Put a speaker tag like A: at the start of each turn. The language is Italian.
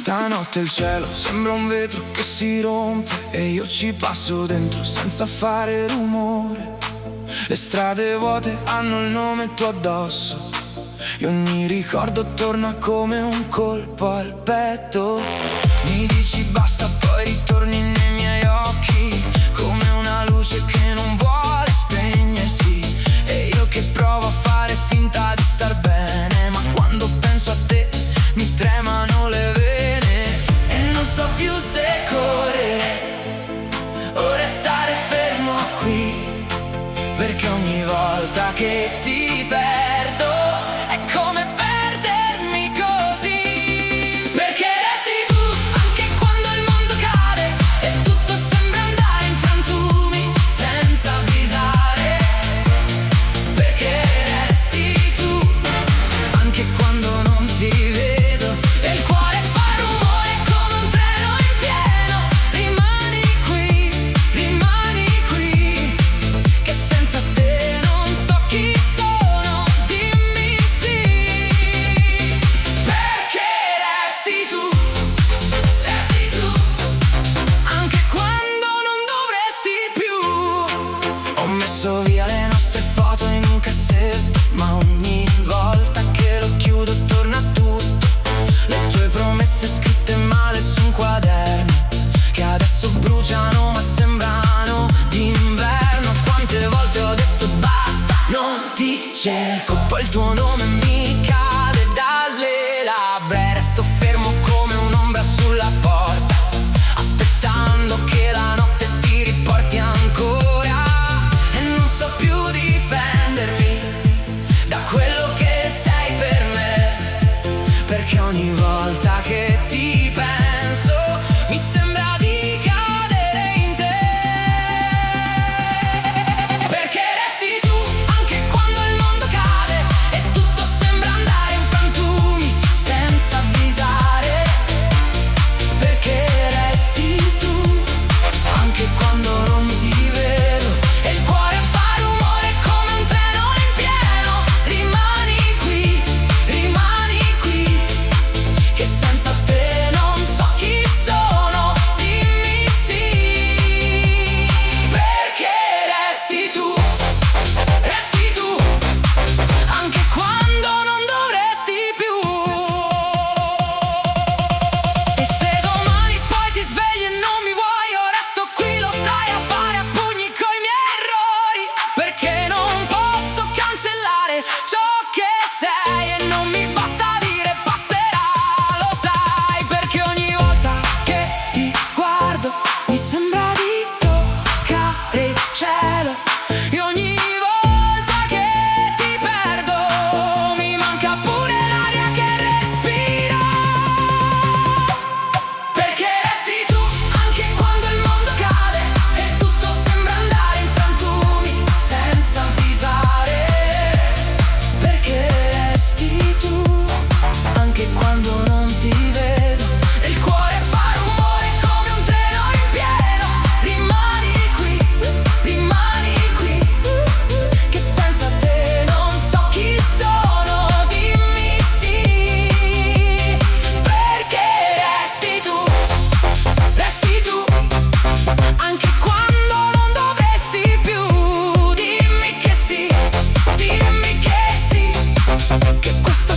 A: Stanotte il cielo sembra un vetro che si rompe e io ci passo dentro senza fare rumore. Le strade vuote hanno il nome tuo addosso e ogni ricordo torna come un colpo al petto. Mi dici basta, poi ritorni nei miei occhi come una luce che non vuole spegnersi. E io che provo a fare finta di star bene, ma quando penso a te mi tremano le vene. E non so più se correre o restare fermo qui, perché ogni volta che ti perdo è come perdermi così. Perché resti tu anche quando il mondo cade e tutto sembra andare in frantumi senza avvisare. Perché resti tu anche quando non ti vedo e il cuore fa rumore come un treno in pieno. Rimani qui, che senza te non so chi sono. Dimmi sì, perché resti tu anche quando non dovresti più. Ho messo via le nostre foto in un cassetto, ma ogni volta che lo chiudo torna tutto. Le tue promesse scritte male su un quaderno che adesso bruciano ma sembrano d'inverno. Quante volte ho detto basta, non ti cerco, poi il tuo nome mi cade dalle labbra e resto fermo come un'ombra sulla porta, aspettando che la notte ti riporti ancora. E non so più difendermi da quello che sei per me, perché ogni volta che ti penso mi sembra di cadere in te. Perché resti tu anche quando il mondo cade e tutto sembra andare in frantumi senza avvisare. Perché resti tu anche quando non ti vedo e il cuore fa rumore come un treno in pieno. Rimani qui, che senza te non so chi sono. Dimmi sì, perché resti tu anche quando non dovresti più. E se domani poi ti svegli e non mi vuoi, io resto qui, lo sai, a fare a pugni coi miei errori, perché non posso cancellare ciò che sei e non mi basta dire passerà, lo sai. Perché ogni volta che ti guardo mi sembra di toccare il cielo e ogni volta che ti perdo mi manca pure l'aria che respiro. Perché resti tu anche quando il mondo cade e tutto sembra andare in frantumi senza avvisare. Perché resti tu anche quando non ti vedo e il cuore fa rumore come un treno in pieno. Rimani qui, che senza te non so chi sono. Dimmi sì, perché resti tu anche quando non dovresti più. Dimmi che sì, che questa